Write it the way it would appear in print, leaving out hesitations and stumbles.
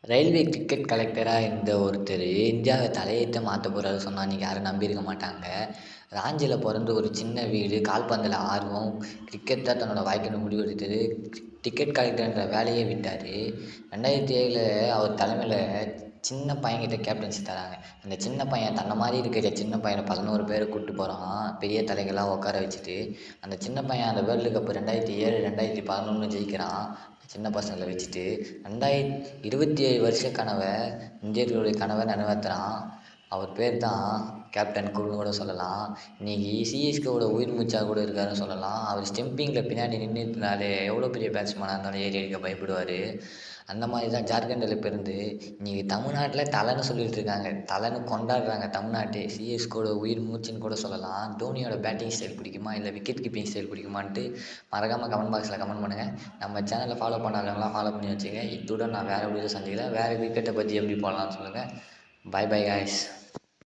Railway ticket கலெக்டராக இருந்த ஒருத்தர் இந்தியாவை தலையெழுத்த மாற்ற போகிறாரு சொன்னா நீங்கள் யாரும் நம்பியிருக்க மாட்டாங்க. ராஞ்சியில் பிறந்து ஒரு சின்ன வீடு, கால்பந்தில் ஆர்வம், கிரிக்கெட் தான் தன்னோட வாழ்க்கைன்னு முடிவெடுத்தது. டிக்கெட் கலெக்டர்ன்ற வேலையே விட்டார். 2007 அவர் தலைமையில் சின்ன பையன்கிட்ட கேப்டன்சி தராங்க. அந்த சின்ன பையன் தன்னை மாதிரி இருக்கிற சின்ன பையனை 11 பேரை கூப்பிட்டு போகிறான், பெரிய தலைகளாக உட்கார வச்சுட்டு. அந்த சின்ன பையன் அந்த வேர்ல்டு கப் 2007 2011 ஜெயிக்கிறான், சின்ன பசங்களை வச்சுட்டு. 27 வருஷ கனவை, இந்தியர்களுடைய கனவை நிறைவேற்றுறான். அவர் பேர் தான் கேப்டன் கூல்னு கூட சொல்லலாம். இன்றைக்கி சிஎஸ்கேவோட உயிர் மூச்சாக கூட இருக்காருன்னு சொல்லலாம். அவர் ஸ்டெம்பிங்கில் பின்னாடி நின்றுனாலே எவ்வளோ பெரிய பேட்ஸ்மேனாக இருந்தாலும் ஏறி அடிக்க பயப்படுவார். அந்த மாதிரி தான் ஜார்க்கண்டில் பிறந்து இன்றைக்கி தமிழ்நாட்டில் தலைன்னு சொல்லிகிட்டு இருக்காங்க, தலைன்னு கொண்டாடுறாங்க தமிழ்நாட்டே. சிஎஸ்கேவோட உயிர் மூச்சுன்னு கூட சொல்லலாம். தோனியோட பேட்டிங் ஸ்டைல் பிடிக்குமா, இல்லை விக்கெட் கீப்பிங் ஸ்டைல் பிடிக்குமான்ட்டு மறக்காமல் கமெண்ட் பாக்ஸில் கமெண்ட் பண்ணுங்கள். நம்ம சேனலை ஃபாலோ பண்ணாதவங்களாம் ஃபாலோ பண்ணி வச்சுங்க. இத்துடன் நான் வேறு வீடியோ சந்திக்கிறேன். வேறு கிரிக்கெட்டை பற்றி எப்படி போடலாம்னு சொல்லுங்கள். Bye bye guys.